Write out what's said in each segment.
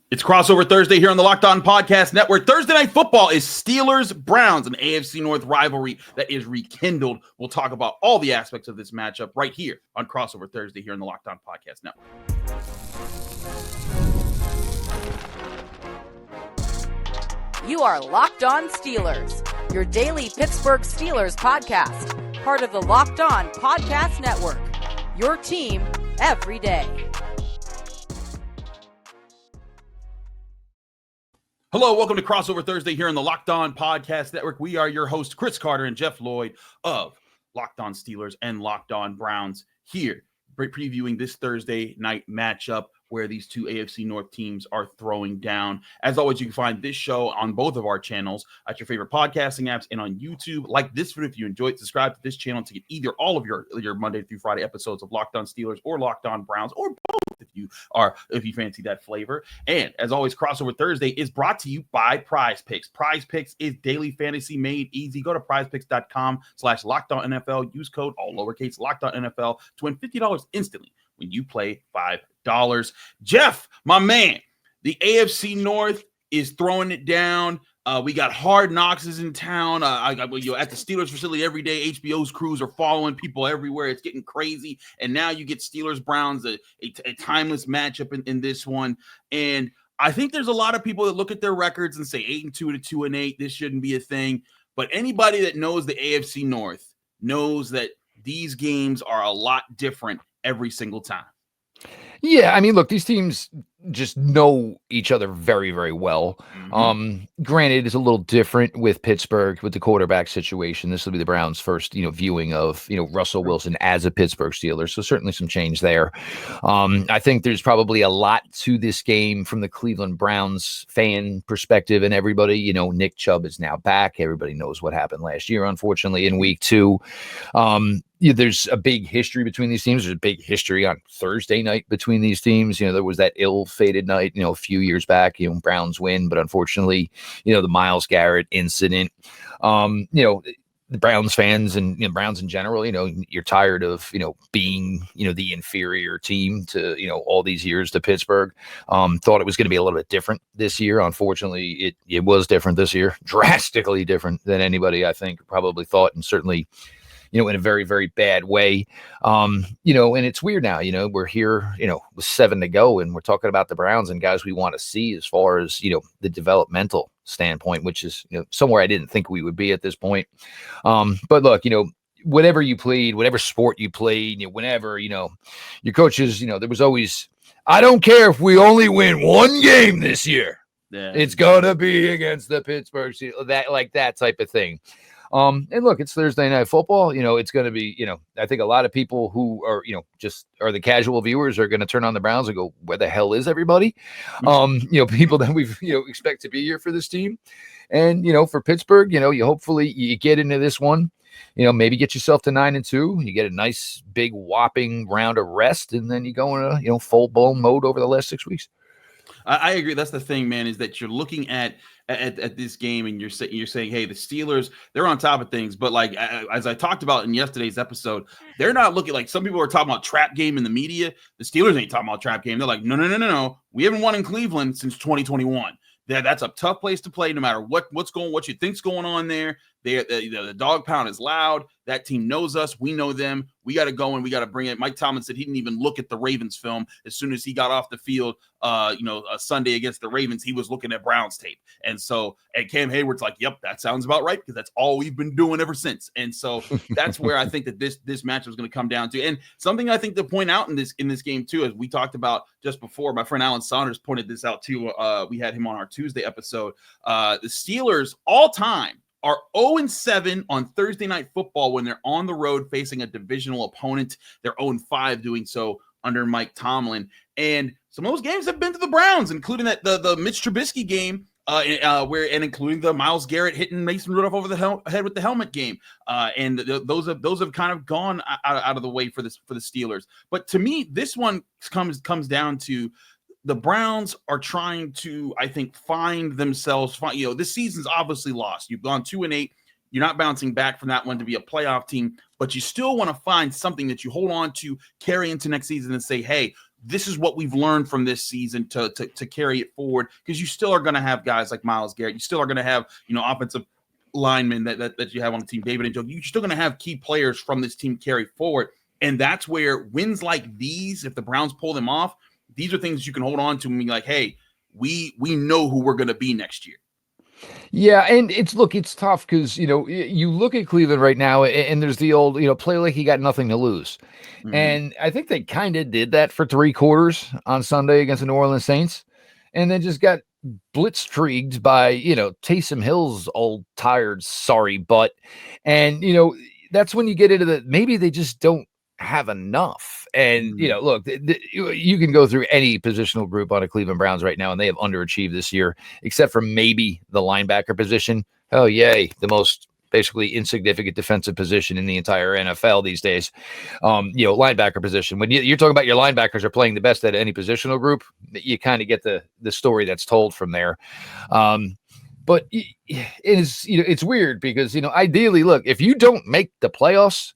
It's Crossover Thursday here on the Locked On Podcast Network. Thursday Night Football is Steelers-Browns, an AFC North rivalry that is rekindled. We'll talk about all the aspects of this matchup right here on Crossover Thursday here on the Locked On Podcast Network. You are Locked On Steelers, your daily Pittsburgh Steelers podcast, part of the Locked On Podcast Network, your team every day. Hello, welcome to Crossover Thursday here on the Locked On Podcast Network. We are your hosts, Chris Carter and Jeff Lloyd of Locked On Steelers and Locked On Browns here, previewing this Thursday night matchup where these two AFC North teams are throwing down. As always, you can find this show on both of our channels at your favorite podcasting apps and on YouTube. Like this video if you enjoyed. Subscribe to this channel to get either all of your Monday through Friday episodes of Locked On Steelers or Locked On Browns, or both if you fancy that flavor. And as always, Crossover Thursday is brought to you by Prize Picks. Prize Picks is daily fantasy made easy. Go to prizepicks.com/LockedOnNFL. Use code all lowercase LockedOnNFL to win $50 instantly when you play $5. Jeff, my man, the AFC North is throwing it down. We got Hard Knocks is in town. At the Steelers facility every day. HBO's crews are following people everywhere. It's getting crazy. And now you get Steelers-Browns, a timeless matchup in this one. And I think there's a lot of people that look at their records and say 8-2 to 2-8. This shouldn't be a thing. But anybody that knows the AFC North knows that these games are a lot different every single time. Yeah, I mean, look, these teams just know each other very, very well. Granted, it's a little different with Pittsburgh with the quarterback situation. This will be the Browns' first, viewing of, Russell Wilson as a Pittsburgh Steeler. So certainly some change there. I think there's probably a lot to this game from the Cleveland Browns fan perspective and everybody. Nick Chubb is now back. Everybody knows what happened last year, unfortunately, in week 2. There's a big history between these teams. There's a big history on Thursday night between these teams. There was that ill-fated night, a few years back, Browns win, but unfortunately, the Myles Garrett incident, the Browns fans and Browns in general, you're tired of, being, the inferior team to, all these years to Pittsburgh. Thought it was going to be a little bit different this year. Unfortunately, it was different this year, drastically different than anybody, I think, probably thought, and certainly in a very, very bad way. And it's weird now, we're here, with 7 to go, and we're talking about the Browns and guys we want to see as far as, the developmental standpoint, which is, somewhere I didn't think we would be at this point. But look, whatever you played, whatever sport you played, whenever, your coaches, there was always, I don't care if we only win one game this year. Yeah. It's going to be against the Pittsburgh Steelers, that type of thing. And look, it's Thursday Night Football. It's going to be, I think a lot of people who are, just are the casual viewers are going to turn on the Browns and go, where the hell is everybody? People that we've, expect to be here for this team. And, for Pittsburgh, you hopefully you get into this one, maybe get yourself to 9-2. You get a nice big whopping round of rest, and then you go in a full blown mode over the last 6 weeks. I agree. That's the thing, man, is that you're looking at this game and you're saying, hey, the Steelers, they're on top of things. But as I talked about in yesterday's episode, they're not looking like some people are talking about trap game in the media. The Steelers ain't talking about trap game. They're like, no. We haven't won in Cleveland since 2021. That's a tough place to play no matter what you think's going on there. The dog pound is loud. That team knows us. We know them. We got to go and we got to bring it. Mike Tomlin said he didn't even look at the Ravens film. As soon as he got off the field, Sunday against the Ravens, he was looking at Browns tape. And Cam Hayward's like, yep, that sounds about right, because that's all we've been doing ever since. And so that's where I think that this matchup is going to come down to. And something I think to point out in this game too, as we talked about just before, my friend Alan Saunders pointed this out too. We had him on our Tuesday episode. The Steelers all time are 0-7 on Thursday Night Football when they're on the road facing a divisional opponent. They're 0-5 doing so under Mike Tomlin. And some of those games have been to the Browns, including the Mitch Trubisky game, including the Myles Garrett hitting Mason Rudolph over the head with the helmet game. And those have kind of gone out of the way for the Steelers. But to me, this one comes down to the Browns are trying to, I think, find themselves. This season's obviously lost. You've gone 2-8. You're not bouncing back from that one to be a playoff team, but you still want to find something that you hold on to, carry into next season, and say, hey, this is what we've learned from this season to carry it forward, because you still are going to have guys like Myles Garrett. You still are going to have, offensive linemen that you have on the team, David and Joe. You're still going to have key players from this team carry forward. And that's where wins like these, if the Browns pull them off, these are things you can hold on to and be like, hey, we know who we're going to be next year. Yeah, and it's tough because, you look at Cleveland right now and there's the old, play like you got nothing to lose. Mm-hmm. And I think they kind of did that for 3 quarters on Sunday against the New Orleans Saints, and then just got blitzkrieged by, Taysom Hill's old tired sorry butt. And, that's when you get into maybe they just don't have enough. And, look, you can go through any positional group on a Cleveland Browns right now, and they have underachieved this year, except for maybe the linebacker position. Oh, yay. The most basically insignificant defensive position in the entire NFL these days. Linebacker position. When you're talking about your linebackers are playing the best at any positional group, you kind of get the story that's told from there. But it's weird because, ideally, look, if you don't make the playoffs,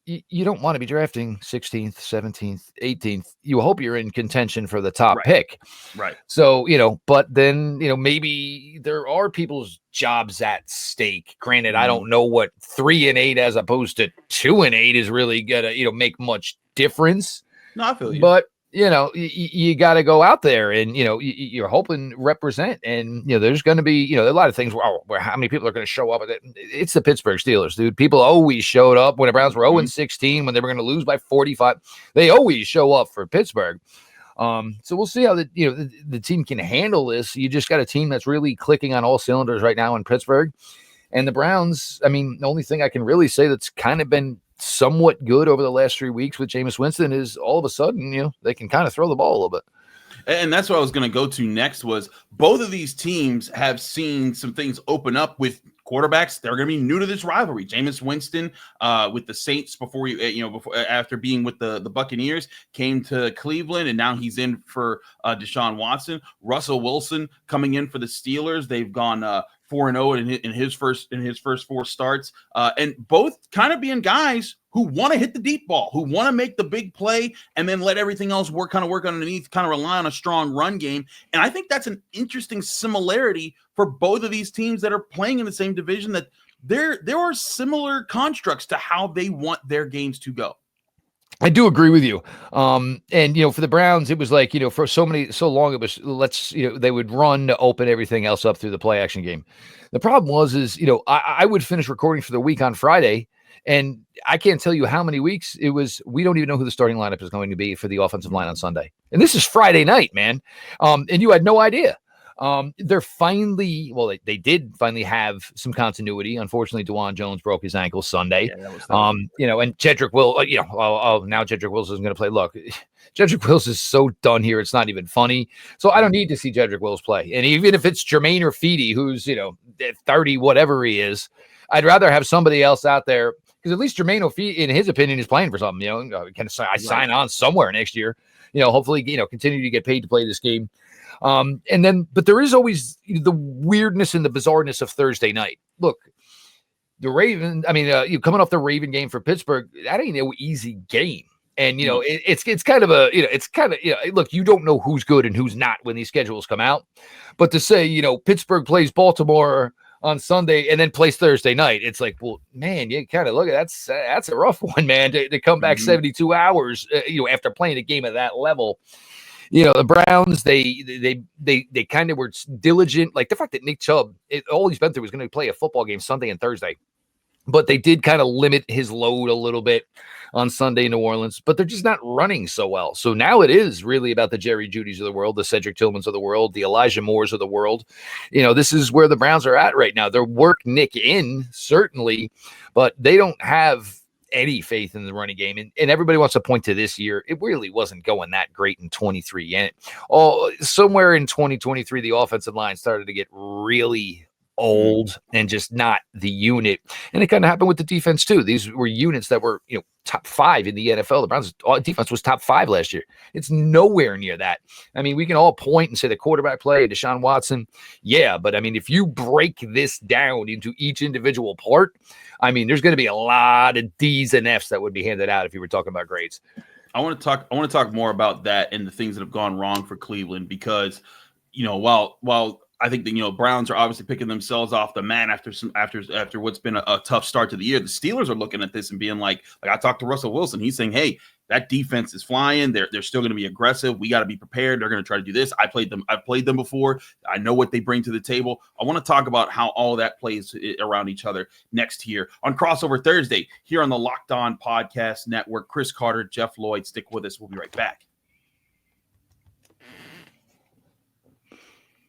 you don't want to be drafting 16th, 17th, 18th. You hope you're in contention for the top pick. Right. So, but then, maybe there are people's jobs at stake. Granted, I don't know what 3-8 as opposed to 2-8 is really going to, make much difference. No, I feel you. But, you got to go out there and, you're hoping represent. And, there's going to be, a lot of things where how many people are going to show up. It's the Pittsburgh Steelers, dude. People always showed up when the Browns were 0-16, when they were going to lose by 45. They always show up for Pittsburgh. So we'll see how the team can handle this. You just got a team that's really clicking on all cylinders right now in Pittsburgh. And the Browns, the only thing I can really say that's kind of been somewhat good over the last 3 weeks with Jameis Winston is all of a sudden, they can kind of throw the ball a little bit. And that's what I was going to go to next was both of these teams have seen some things open up with quarterbacks. They're going to be new to this rivalry. Jameis Winston with the Saints before after being with the Buccaneers came to Cleveland, and now he's in for Deshaun Watson. Russell Wilson coming in for the Steelers. They've gone 4-0 in his first 4 starts, and both kind of being guys who want to hit the deep ball, who want to make the big play, and then let everything else work underneath, kind of rely on a strong run game. And I think that's an interesting similarity for both of these teams that are playing in the same division, that there are similar constructs to how they want their games to go. I do agree with you. And, for the Browns, it was like, for so long, it was, they would run to open everything else up through the play action game. The problem was, I would finish recording for the week on Friday, and I can't tell you how many weeks it was. We don't even know who the starting lineup is going to be for the offensive line on Sunday. And this is Friday night, man. And you had no idea. They're finally, they did finally have some continuity. Unfortunately, DeJuan Jones broke his ankle Sunday. Yeah, and Jedrick Wills, now Jedrick Wills isn't going to play. Look, Jedrick Wills is so done here. It's not even funny. So I don't need to see Jedrick Wills play. And even if it's Jermaine or Feedy, who's, 30, whatever he is, I'd rather have somebody else out there. Because at least Jermaine O'Feely, in his opinion, is playing for something. Can I sign on somewhere next year? Hopefully, continue to get paid to play this game. But there is always the weirdness and the bizarreness of Thursday night. Look, the Raven. You coming off the Raven game for Pittsburgh, that ain't no easy game. And it's kind of look, you don't know who's good and who's not when these schedules come out. But to say Pittsburgh plays Baltimore on Sunday and then plays Thursday night, it's like, well, man, you kind of look at that's a rough one, man, to come back 72 hours, after playing a game at that level. The Browns, they kind of were diligent. Like the fact that Nick Chubb, all he's been through was going to play a football game Sunday and Thursday. But they did kind of limit his load a little bit on Sunday in New Orleans. But they're just not running so well. So now it is really about the Jerry Judys of the world, the Cedric Tillmans of the world, the Elijah Moores of the world. This is where the Browns are at right now. They're work Nick in, certainly, but they don't have any faith in the running game. And everybody wants to point to this year. It really wasn't going that great in 23. And somewhere in 2023, the offensive line started to get really old and just not the unit. And it kind of happened with the defense too. These were units that were, top 5 in the NFL. The Browns defense was top 5 last year. It's nowhere near that. We can all point and say the quarterback play, Deshaun Watson. Yeah. But if you break this down into each individual part, there's going to be a lot of D's and F's that would be handed out if you were talking about grades. I want to talk more about that and the things that have gone wrong for Cleveland because, while I think the Browns are obviously picking themselves off the mat after what's been a tough start to the year, the Steelers are looking at this and being like I talked to Russell Wilson. He's saying, hey, that defense is flying. They're still going to be aggressive. We got to be prepared. They're going to try to do this. I've played them before. I know what they bring to the table. I want to talk about how all that plays around each other next year on Crossover Thursday here on the Locked On Podcast Network. Chris Carter, Jeff Lloyd, stick with us. We'll be right back.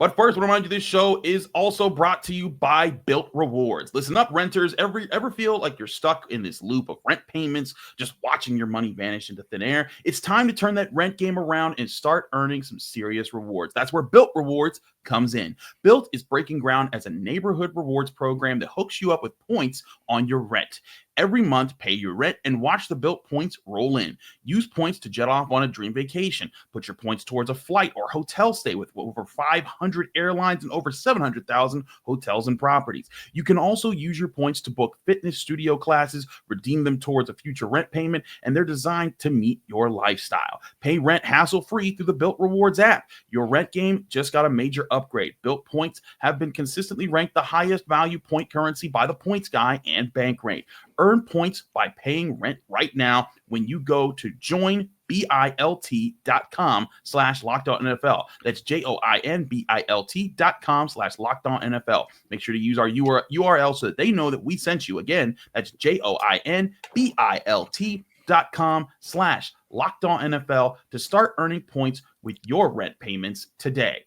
But first, I want to remind you this show is also brought to you by Bilt Rewards. Listen up, renters. Ever feel like you're stuck in this loop of rent payments, just watching your money vanish into thin air? It's time to turn that rent game around and start earning some serious rewards. That's where Bilt Rewards comes in. Bilt is breaking ground as a neighborhood rewards program that hooks you up with points on your rent. Every month, pay your rent and watch the Bilt points roll in. Use points to jet off on a dream vacation. Put your points towards a flight or hotel stay with over 500 airlines and over 700,000 hotels and properties. You can also use your points to book fitness studio classes, redeem them towards a future rent payment, and they're designed to meet your lifestyle. Pay rent hassle-free through the Bilt Rewards app. Your rent game just got a major upgrade. Bilt points have been consistently ranked the highest value point currency by the Points Guy and Bankrate. Earn points by paying rent right now when you go to joinbilt.com/LockedOnNFL. That's joinbilt.com/LockedOnNFL. Make sure to use our URL so that they know that we sent you. Again, that's joinbilt.com/LockedOnNFL to start earning points with your rent payments today.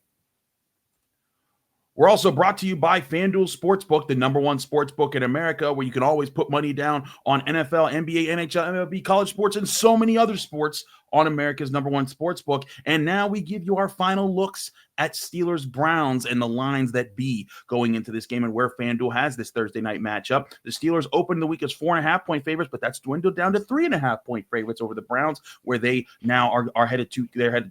We're also brought to you by FanDuel Sportsbook, the #1 sportsbook in America, where you can always put money down on NFL, NBA, NHL, MLB, college sports, and so many other sports on America's #1 sportsbook. And now we give you our final looks at Steelers Browns and the lines that be going into this game and where FanDuel has this Thursday night matchup. The Steelers opened the week as 4.5-point favorites, but that's dwindled down to 3.5-point favorites over the Browns, where they now are headed to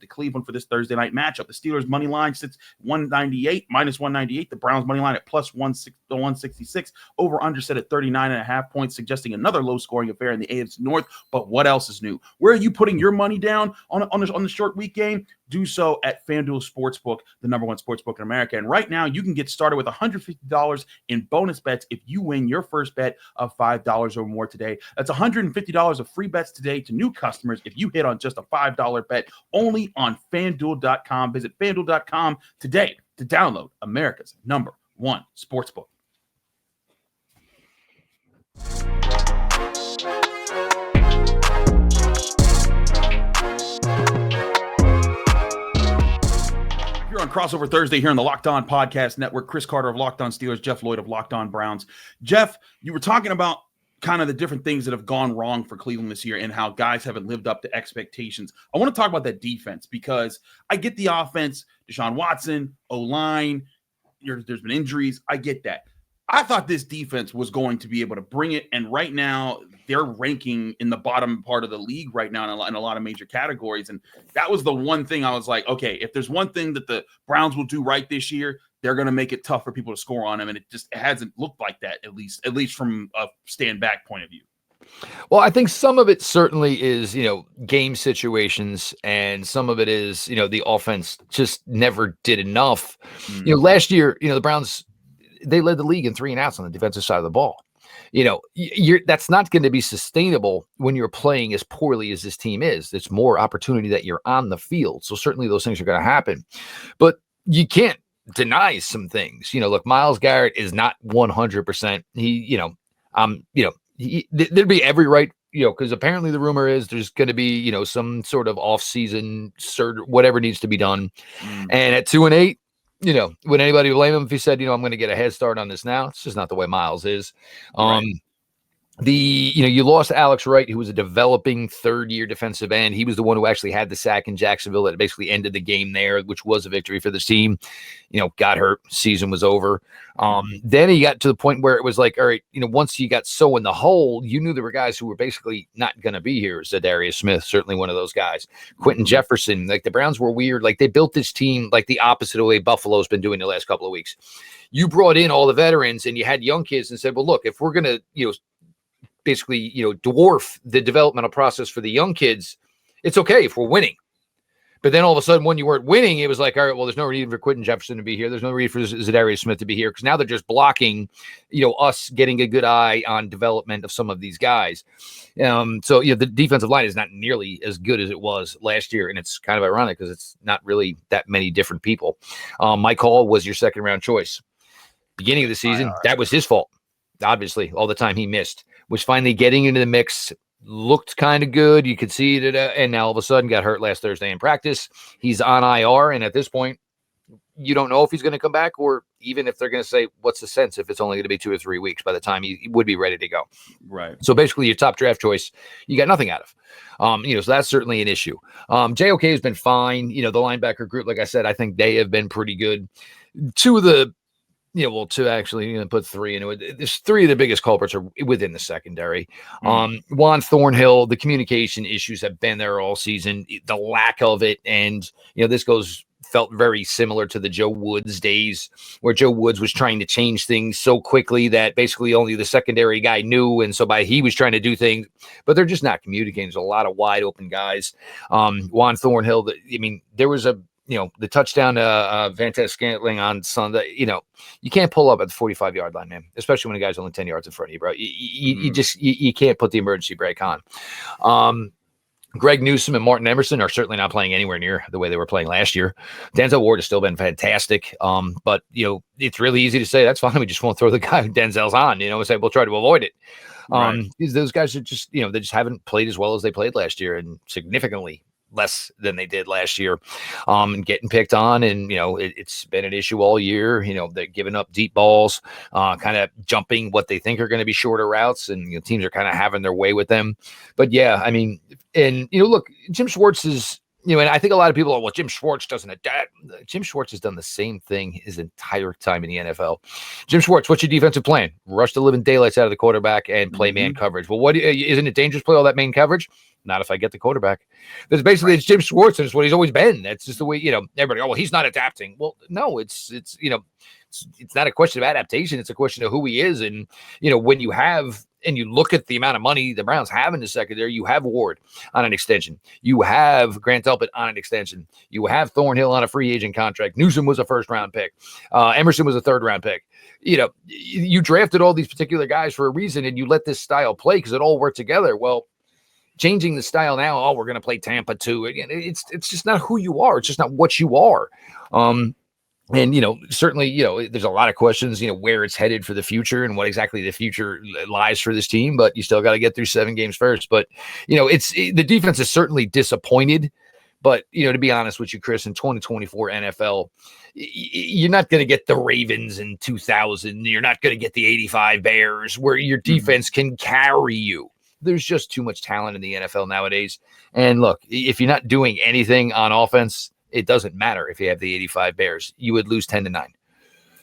Cleveland for this Thursday night matchup. The Steelers money line sits -198. The Browns money line at +166. Over under set at 39.5 points, suggesting another low scoring affair in the AFC North. But what else is new? Where are you putting your money down on the short week game? Do so at FanDuel Sportsbook, the #1 sportsbook in America. And right now, you can get started with $150 in bonus bets if you win your first bet of $5 or more today. That's $150 of free bets today to new customers if you hit on just a $5 bet only on FanDuel.com. Visit FanDuel.com today to download America's #1 sportsbook. You're on Crossover Thursday here on the Locked On Podcast Network. Chris Carter of Locked On Steelers, Jeff Lloyd of Locked On Browns. Jeff, you were talking about kind of the different things that have gone wrong for Cleveland this year and how guys haven't lived up to expectations. I want to talk about that defense because I get the offense, Deshaun Watson, O-line, there's been injuries. I get that. I thought this defense was going to be able to bring it, and right now they're ranking in the bottom part of the league right now in a lot of major categories, and that was the one thing I was like, okay, if there's one thing that the Browns will do right this year, they're going to make it tough for people to score on them, and it hasn't looked like that, at least from a stand-back point of view. Well, I think some of it certainly is, game situations, and some of it is, the offense just never did enough. Mm-hmm. Last year, the Browns, they led the league in 3 and outs on the defensive side of the ball. That's not going to be sustainable when you're playing as poorly as this team is. It's more opportunity that you're on the field. So certainly those things are going to happen, but you can't deny some things. Look, Myles Garrett is not 100%. There'd be every right, because apparently the rumor is there's going to be, some sort of off-season surgery, whatever needs to be done. And at 2-8, would anybody blame him if he said, I'm going to get a head start on this now? It's just not the way Myles is. Right. You lost Alex Wright, who was a developing third-year defensive end. He was the one who actually had the sack in Jacksonville that basically ended the game there, which was a victory for the team. Got hurt, season was over. Then he got to the point where it was like, all right, once you got so in the hole, you knew there were guys who were basically not going to be here. Zadarius Smith, certainly one of those guys. Quentin Jefferson, like the Browns were weird. Like they built this team like the opposite of the way Buffalo's been doing the last couple of weeks. You brought in all the veterans and you had young kids and said, well, look, if we're going to, basically, dwarf the developmental process for the young kids, It's okay if we're winning. But then all of a sudden, when you weren't winning, it was like, all right, well, there's no reason for Quentin Jefferson to be here. There's no reason for Za'Darius Smith to be here because now they're just blocking, us getting a good eye on development of some of these guys. So the defensive line is not nearly as good as it was last year, and it's kind of ironic because it's not really that many different people. Mike Hall was your second round choice. Beginning of the season, that was his fault. Obviously, all the time he missed was finally getting into the mix. Looked kind of good. You could see it, and now all of a sudden got hurt last Thursday in practice. He's on IR, and at this point, you don't know if he's going to come back or even if they're going to say, what's the sense if it's only going to be 2 or 3 weeks by the time he would be ready to go. Right. So basically your top draft choice, you got nothing out of. So that's certainly an issue. JOK has been fine. The linebacker group, like I said, I think they have been pretty good. To actually put three into it. There's three of the biggest culprits are within the secondary. Juan Thornhill, the communication issues have been there all season, the lack of it. And, this felt very similar to the Joe Woods days where Joe Woods was trying to change things so quickly that basically only the secondary guy knew. And so he was trying to do things, but they're just not communicating. There's a lot of wide open guys. Juan Thornhill, there was the touchdown to Vantez Scantling on Sunday, you can't pull up at the 45-yard line, man, especially when a guy's only 10 yards in front of you, bro. You can't put the emergency brake on. Greg Newsome and Martin Emerson are certainly not playing anywhere near the way they were playing last year. Denzel Ward has still been fantastic. But it's really easy to say that's fine. We just won't throw the guy who Denzel's on, and say we'll try to avoid it. Right. Those guys are just, they just haven't played as well as they played last year and significantly less than they did last year, and getting picked on. And, it's been an issue all year. They're giving up deep balls, kind of jumping what they think are going to be shorter routes. And, teams are kind of having their way with them. But yeah, look, Jim Schwartz is, and I think a lot of people are, well, Jim Schwartz doesn't adapt. Jim Schwartz has done the same thing his entire time in the NFL. Jim Schwartz, what's your defensive plan? Rush the living daylights out of the quarterback and play man coverage. Well, isn't it dangerous to play all that man coverage? Not if I get the quarterback. That's basically it's Jim Schwartz, and it's what he's always been. That's just the way, everybody, well, he's not adapting. Well, no, it's not a question of adaptation. It's a question of who he is. And, when you have, and you look at the amount of money the Browns have in the secondary, you have Ward on an extension. You have Grant Delpit on an extension. You have Thornhill on a free agent contract. Newsom was a first-round pick. Emerson was a third-round pick. You drafted all these particular guys for a reason, and you let this style play because it all worked together. Well, changing the style now, we're going to play Tampa too. Again, it's just not who you are. It's just not what you are. And, certainly, there's a lot of questions, where it's headed for the future and what exactly the future lies for this team, but you still got to get through 7 games first. But, the defense is certainly disappointed. But, to be honest with you, Chris, in 2024 NFL, you're not going to get the Ravens in 2000. You're not going to get the 85 Bears where your defense can carry you. There's just too much talent in the NFL nowadays. And look, if you're not doing anything on offense, it doesn't matter if you have the 85 Bears. You would lose 10-9.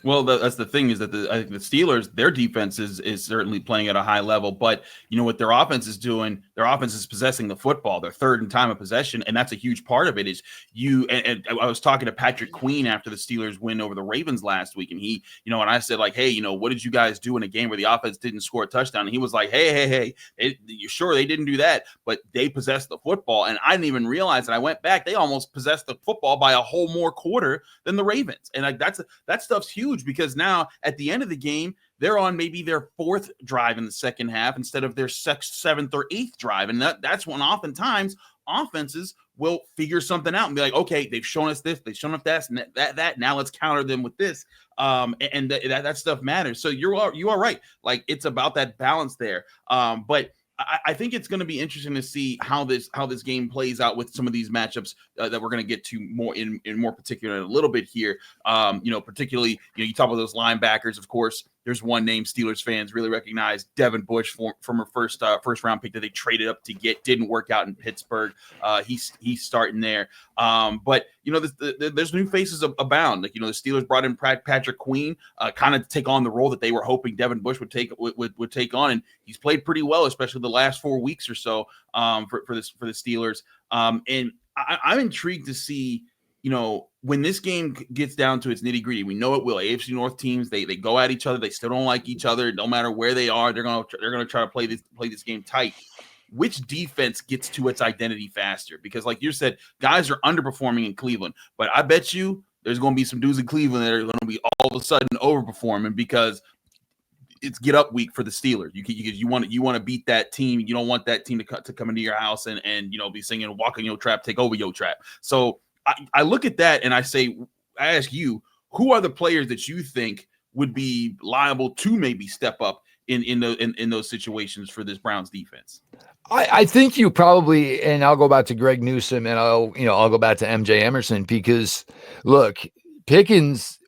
Well, that's the thing is that I think the Steelers, their defense is certainly playing at a high level, but what their offense is doing, their offense is possessing the football. They're third in time of possession, and that's a huge part of it. Is and I was talking to Patrick Queen after the Steelers win over the Ravens last week, and he, and I said like, hey, what did you guys do in a game where the offense didn't score a touchdown? And he was like, hey, you sure they didn't do that, but they possessed the football, and I didn't even realize. And I went back, they almost possessed the football by a whole more quarter than the Ravens, and like that stuff's huge. Because now at the end of the game, they're on maybe their 4th drive in the second half instead of their 6th, 7th, or 8th drive. And that's when oftentimes offenses will figure something out and be like, okay, they've shown us this, they've shown us that. Now let's counter them with this. And that stuff matters. So you are right. Like, it's about that balance there. But I think it's going to be interesting to see how this game plays out with some of these matchups that we're going to get to more in more particular in a little bit here. Particularly, you talk about those linebackers. Of course, there's one name Steelers fans really recognize: Devin Bush, from a first round pick that they traded up to get. Didn't work out in Pittsburgh. He's starting there. But there's new faces abound. Like, the Steelers brought in Patrick Queen, kind of to take on the role that they were hoping Devin Bush would take on, and he's played pretty well, especially the last 4 weeks or so for the Steelers. And I'm intrigued to see, when this game gets down to its nitty gritty. We know it will. AFC North teams, they go at each other. They still don't like each other. No matter where they are, they're gonna try to play this game tight. which defense gets to its identity faster. Because like you said, guys are underperforming in Cleveland, but I bet you there's going to be some dudes in Cleveland that are going to be all of a sudden overperforming because it's get up week for the Steelers. You want to beat that team. You don't want that team to come into your house and be singing "Walk in Your Trap, Take Over Your Trap." So I look at that and I ask you, who are the players that you think would be liable to maybe step up in those situations for this Browns defense? I think you probably, and I'll go back to Greg Newsome and I'll go back to MJ Emerson, because look, Pickens,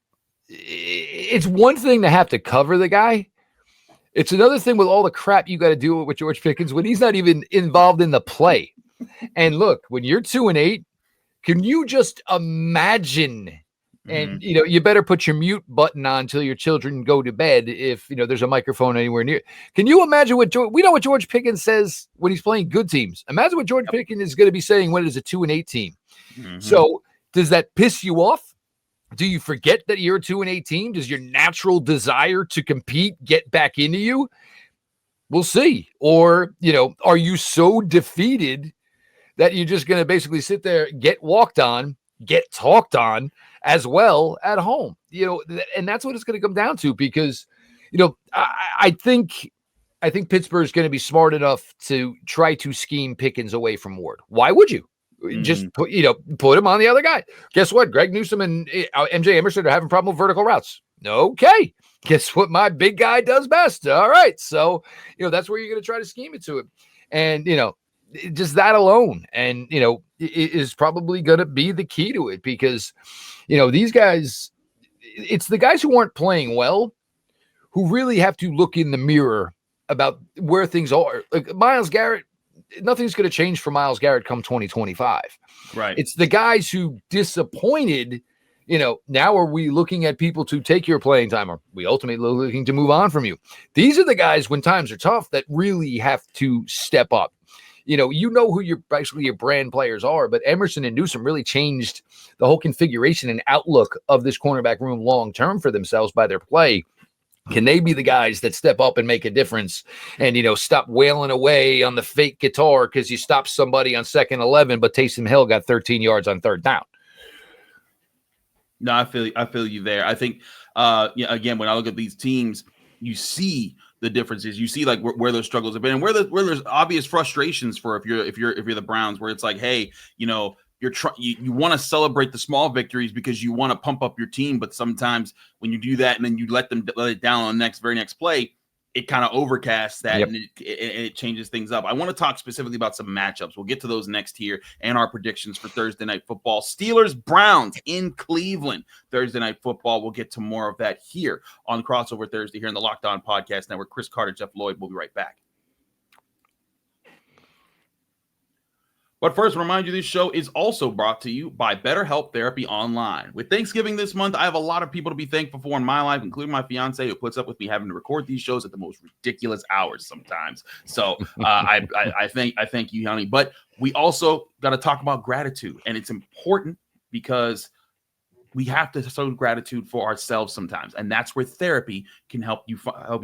it's one thing to have to cover the guy. It's another thing with all the crap you got to deal with George Pickens when he's not even involved in the play. And look, when you're 2-8, can you just imagine? And, you better put your mute button on until your children go to bed if, there's a microphone anywhere near. Can you imagine we know what George Pickens says when he's playing good teams. Imagine what George Pickens is going to be saying when it is a 2-8 team. So does that piss you off? Do you forget that you're a 2-8 team? Does your natural desire to compete get back into you? We'll see. Or, are you so defeated that you're just going to basically sit there, get walked on, get talked on as well at home, and that's what it's going to come down to, because, I think Pittsburgh is going to be smart enough to try to scheme Pickens away from Ward. Why would you just put him on the other guy? Guess what? Greg Newsome and MJ Emerson are having a problem with vertical routes. Okay. Guess what my big guy does best? All right. So, that's where you're going to try to scheme it to him. And, just that alone, and is probably going to be the key to it, because these guys, it's the guys who aren't playing well who really have to look in the mirror about where things are. Like Myles Garrett, nothing's going to change for Myles Garrett come 2025. Right. It's the guys who disappointed. Now are we looking at people to take your playing time? Or we ultimately looking to move on from you? These are the guys when times are tough that really have to step up. Who your brand players are, but Emerson and Newsome really changed the whole configuration and outlook of this cornerback room long-term for themselves by their play. Can they be the guys that step up and make a difference and, stop wailing away on the fake guitar because you stopped somebody on 2nd 11, but Taysom Hill got 13 yards on 3rd down? No, I feel you there. I think, again, when I look at these teams, you see the differences. You see like where those struggles have been, and where there's obvious frustrations for if you're the Browns, where it's like, hey, you want to celebrate the small victories because you want to pump up your team, but sometimes when you do that and then you let it down on the very next play, it kind of overcasts that. Yep. And it changes things up. I want to talk specifically about some matchups. We'll get to those next here, and our predictions for Thursday Night Football. Steelers Browns in Cleveland Thursday Night Football. We'll get to more of that here on Crossover Thursday here in the Locked On Podcast Network. Chris Carter, Jeff Lloyd. We'll be right back. But first, remind you, this show is also brought to you by BetterHelp Therapy Online. With Thanksgiving this month, I have a lot of people to be thankful for in my life, including my fiance, who puts up with me having to record these shows at the most ridiculous hours sometimes. So I thank you, honey. But we also got to talk about gratitude, and it's important because we have to show gratitude for ourselves sometimes, and that's where therapy can help you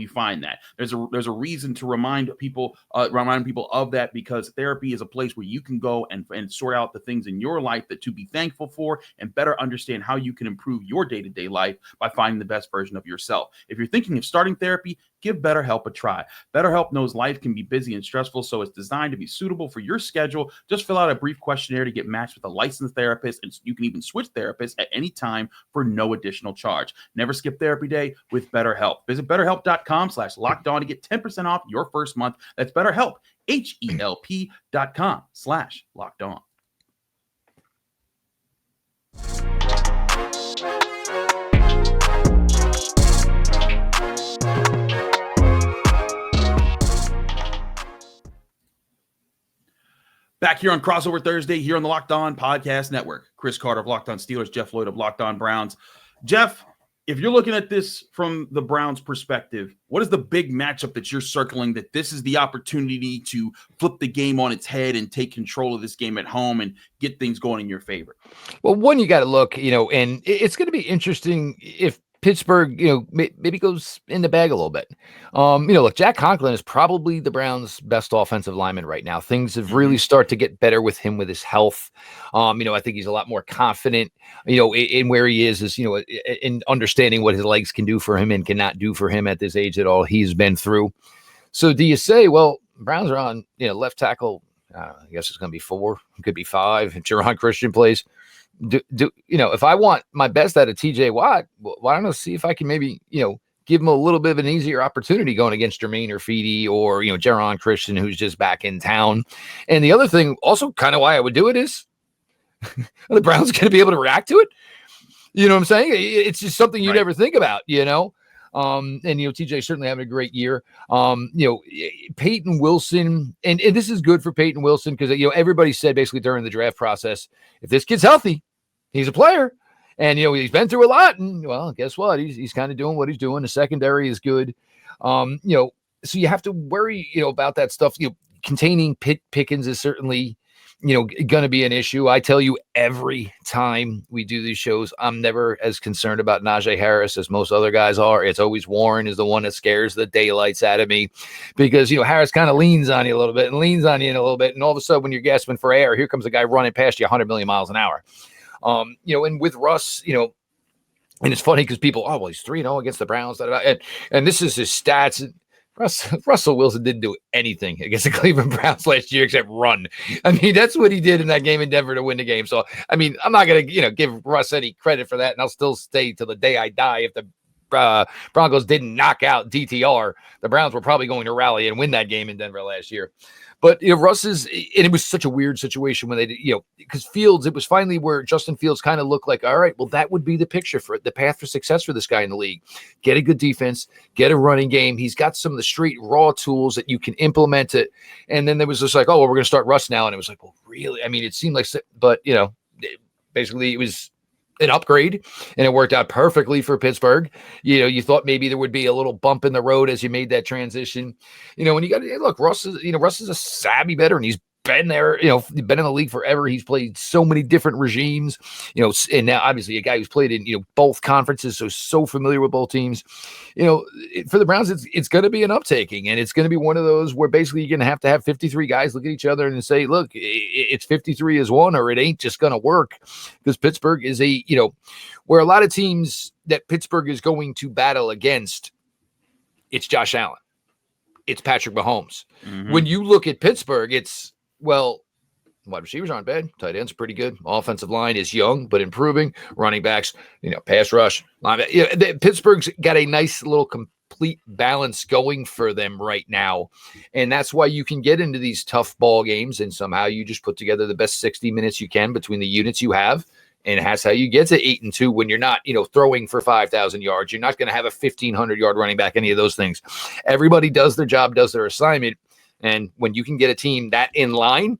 find that. There's a reason to remind people of that, because therapy is a place where you can go and sort out the things in your life that to be thankful for, and better understand how you can improve your day-to-day life by finding the best version of yourself. If you're thinking of starting therapy, give BetterHelp a try. BetterHelp knows life can be busy and stressful, so it's designed to be suitable for your schedule. Just fill out a brief questionnaire to get matched with a licensed therapist, and you can even switch therapists at any time for no additional charge. Never skip therapy day with BetterHelp. Visit BetterHelp.com/lockedon to get 10% off your first month. That's BetterHelp, HELP.com/lockedon. Back here on Crossover Thursday, here on the Locked On Podcast Network. Chris Carter of Locked On Steelers, Jeff Lloyd of Locked On Browns. Jeff, if you're looking at this from the Browns' perspective, what is the big matchup that you're circling that this is the opportunity to flip the game on its head and take control of this game at home and get things going in your favor? Well, one, you got to look, and it's going to be interesting if Pittsburgh, maybe goes in the bag a little bit. Look, Jack Conklin is probably the Browns' best offensive lineman right now. Things have really started to get better with him with his health. I think he's a lot more confident, in where he is, in understanding what his legs can do for him and cannot do for him at this age at all he's been through. So do you say, well, Browns are on, left tackle, I guess it's going to be 4, it could be 5 if Jaron Christian plays. If I want my best out of TJ Watt, why don't I see if I can maybe, give him a little bit of an easier opportunity going against Jermaine or Feedy or, Jaron Christian, who's just back in town. And the other thing also kind of why I would do it is the Browns going to be able to react to it. You know what I'm saying? It's just something you never think about, and TJ certainly having a great year. Peyton Wilson, and this is good for Peyton Wilson because everybody said basically during the draft process, if this kid's healthy, he's a player, and he's been through a lot. And well, guess what? He's kind of doing what he's doing. The secondary is good. So you have to worry about that stuff. Containing Pickens is certainly going to be an issue. I tell you every time we do these shows, I'm never as concerned about Najee Harris as most other guys are. It's always Warren is the one that scares the daylights out of me because, Harris kind of leans on you a little bit and leans on you in a little bit. And all of a sudden when you're gasping for air, here comes a guy running past you 100 million miles an hour. And with Russ, and it's funny because people, he's 3-0 against the Browns. And this is his stats. Russell Wilson didn't do anything against the Cleveland Browns last year except run. I mean, that's what he did in that game in Denver to win the game. So, I mean, I'm not going to, give Russ any credit for that. And I'll still stay till the day I die. If the Broncos didn't knock out DTR, the Browns were probably going to rally and win that game in Denver last year. But, Russ is, and it was such a weird situation when they did, because Fields, it was finally where Justin Fields kind of looked like, all right, well, that would be the picture for the path for success for this guy in the league. Get a good defense, get a running game. He's got some of the straight raw tools that you can implement it. And then there was just like, we're going to start Russ now. And it was like, well, really? I mean, it seemed like, but, basically it was an upgrade and it worked out perfectly for Pittsburgh. You thought maybe there would be a little bump in the road as you made that transition. When you got to look, Russ is a savvy veteran. He's been there, been in the league forever. He's played so many different regimes, and now obviously a guy who's played in, both conferences. So familiar with both teams, for the Browns, it's going to be an uptaking and it's going to be one of those where basically you're going to have 53 guys look at each other and say, look, it's 53 as one, or it ain't just going to work because Pittsburgh is where a lot of teams that Pittsburgh is going to battle against. It's Josh Allen. It's Patrick Mahomes. Mm-hmm. When you look at Pittsburgh, it's, well, wide receivers aren't bad. Tight ends pretty good. Offensive line is young but improving. Running backs, pass rush. Pittsburgh's got a nice little complete balance going for them right now, and that's why you can get into these tough ball games. And somehow you just put together the best 60 minutes you can between the units you have, and that's how you get to 8-2 when you're not, throwing for 5,000 yards. You're not going to have a 1,500-yard running back. Any of those things. Everybody does their job, does their assignment. And when you can get a team that in line,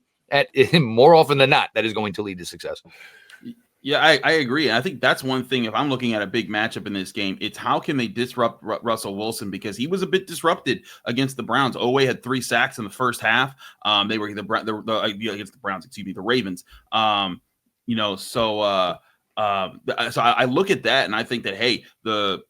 more often than not, that is going to lead to success. Yeah, I agree. And I think that's one thing. If I'm looking at a big matchup in this game, it's how can they disrupt Russell Wilson, because he was a bit disrupted against the Browns. Owe had 3 sacks in the first half. They were against the Browns, the Ravens. So I look at that and I think that, hey, the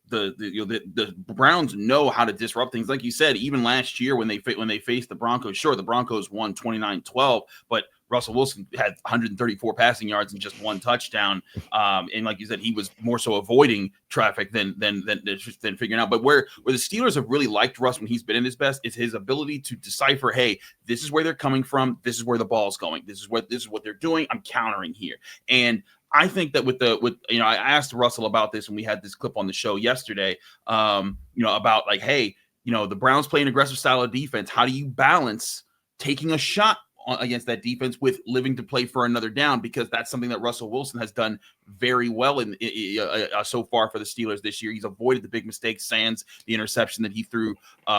Browns know how to disrupt things. Like you said, even last year when they faced the Broncos, sure, the Broncos won 29-12, but Russell Wilson had 134 passing yards and just 1 touchdown. And like you said, he was more so avoiding traffic than figuring out. But where the Steelers have really liked Russ when he's been in his best is his ability to decipher, hey, this is where they're coming from. This is where the ball's going. This is what they're doing. I'm countering here. And I think that I asked Russell about this when we had this clip on the show yesterday, about like, hey, the Browns play an aggressive style of defense. How do you balance taking a shot against that defense with living to play for another down? Because that's something that Russell Wilson has done very well in so far for the Steelers this year. He's avoided the big mistakes, sans the interception that he threw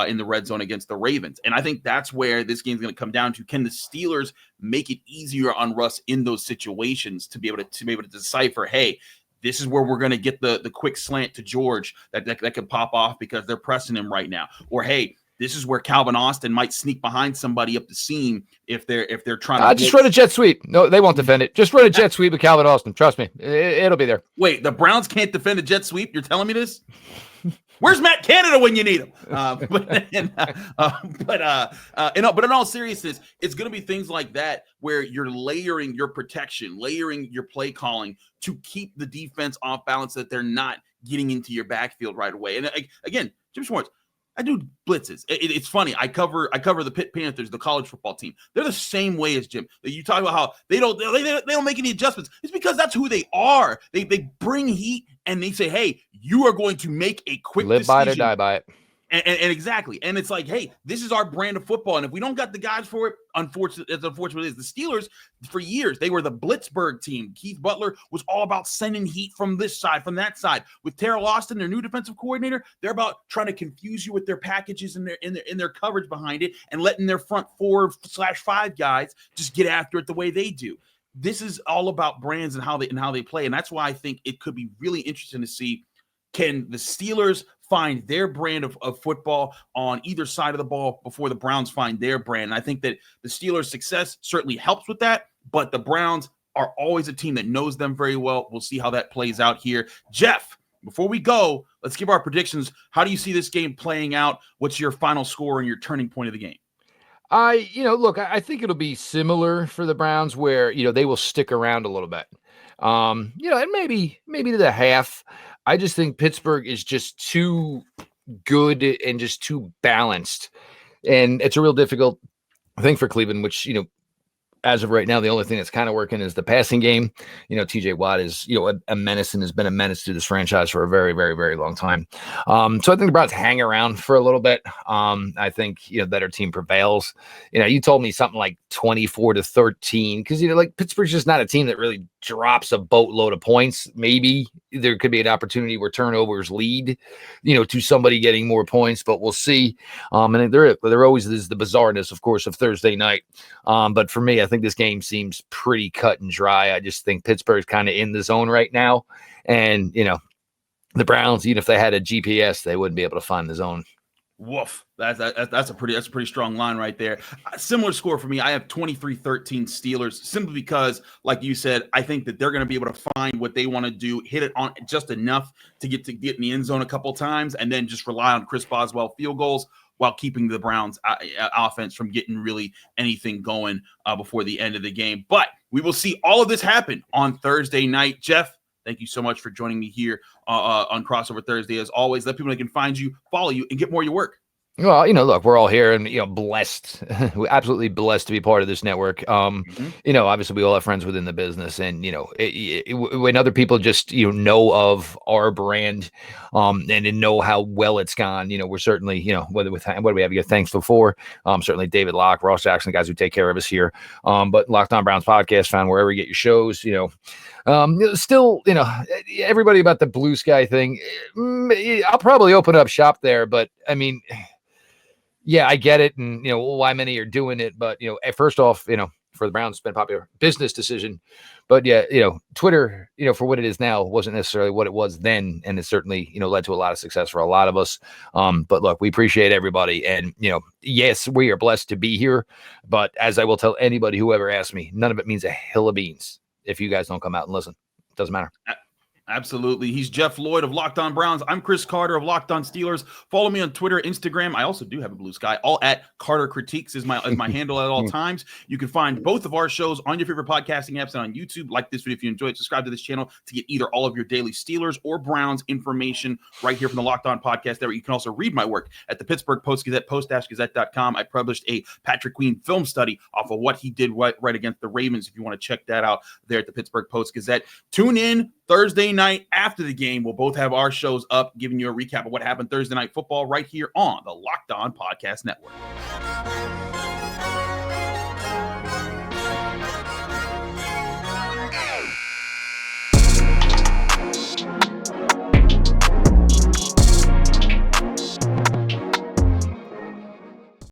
in the red zone against the Ravens. And I think that's where this game's going to come down to. Can the Steelers make it easier on Russ in those situations to be able to decipher, hey, this is where we're going to get the quick slant to George that could pop off because they're pressing him right now. Or, hey, this is where Calvin Austin might sneak behind somebody up the seam if they're trying to just run a jet sweep. No, they won't defend it. Just run a jet sweep with Calvin Austin. Trust me, it'll be there. Wait, the Browns can't defend a jet sweep? You're telling me this? Where's Matt Canada when you need him? But in all seriousness, it's going to be things like that where you're layering your protection, layering your play calling to keep the defense off balance, so that they're not getting into your backfield right away. And again, Jim Schwartz, I do blitzes. It's funny. I cover the Pitt Panthers, the college football team. They're the same way as Jim. You talk about how they don't make any adjustments. It's because that's who they are. They bring heat and they say, hey, you are going to make a quick live decision. by it or die by it. And exactly. And it's like, hey, this is our brand of football. And if we don't got the guys for it, unfortunately, as unfortunate as the Steelers, for years, they were the Blitzburg team. Keith Butler was all about sending heat from this side, from that side. With Terrell Austin, their new defensive coordinator, they're about trying to confuse you with their packages and their coverage behind it, and letting their front 4/5 guys just get after it the way they do. This is all about brands and how they play. And that's why I think it could be really interesting to see, can the Steelers find their brand of football on either side of the ball before the Browns find their brand. And I think that the Steelers' success certainly helps with that, but the Browns are always a team that knows them very well. We'll see how that plays out here. Jeff, before we go, let's give our predictions. How do you see this game playing out? What's your final score and your turning point of the game? Look, I think it'll be similar for the Browns, where, they will stick around a little bit. And maybe to the half. I just think Pittsburgh is just too good and just too balanced. And it's a real difficult thing for Cleveland, which, as of right now, the only thing that's kind of working is the passing game. TJ Watt is, a menace, and has been a menace to this franchise for a very, very, very long time. So I think the Browns hang around for a little bit. I think, better team prevails. You told me something like 24-13, because, Pittsburgh's just not a team that really drops a boatload of points. Maybe there could be an opportunity where turnovers lead, to somebody getting more points, but we'll see. And there always is the bizarreness, of course, of Thursday night. But for me, I think this game seems pretty cut and dry. I just think Pittsburgh's kind of in the zone right now. And, the Browns, even if they had a GPS, they wouldn't be able to find the zone. Woof. That's a pretty strong line right there. Similar score for me. I have 23-13 Steelers, simply because, like you said, I think that they're going to be able to find what they want to do, hit it on just enough to get in the end zone a couple times, and then just rely on Chris Boswell field goals while keeping the Browns offense from getting really anything going before the end of the game. But we will see all of this happen on Thursday night. Jeff, thank you so much for joining me here on Crossover Thursday. As always, let people know they can find you, follow you, and get more of your work. Well, look, we're all here and, blessed. We're absolutely blessed to be part of this network. Obviously we all have friends within the business, and, when other people just, know of our brand, and know how well it's gone, we're certainly, what do we have to get thankful for? Certainly David Locke, Ross Jackson, the guys who take care of us here. But Locked On Browns podcast, found wherever you get your shows, still, everybody about the blue sky thing. I'll probably open up shop there, but I mean, yeah, I get it. And, why many are doing it. But, first off, for the Browns, it's been a popular business decision. But yeah, Twitter, for what it is now, wasn't necessarily what it was then. And it certainly, led to a lot of success for a lot of us. But look, we appreciate everybody. And, yes, we are blessed to be here. But as I will tell anybody who ever asks me, none of it means a hill of beans if you guys don't come out and listen. It doesn't matter. Absolutely. He's Jeff Lloyd of Locked On Browns. I'm Chris Carter of Locked On Steelers. Follow me on Twitter, Instagram. I also do have a blue sky. All at Carter Critiques is my handle at all times. You can find both of our shows on your favorite podcasting apps and on YouTube. Like this video if you enjoyed. Subscribe to this channel to get either all of your daily Steelers or Browns information right here from the Locked On Podcast Network. You can also read my work at the Pittsburgh Post-Gazette, post-gazette.com. I published a Patrick Queen film study off of what he did right against the Ravens. If you want to check that out there at the Pittsburgh Post-Gazette. Tune in Thursday night after the game. We'll both have our shows up, giving you a recap of what happened Thursday Night Football right here on the Locked On Podcast Network.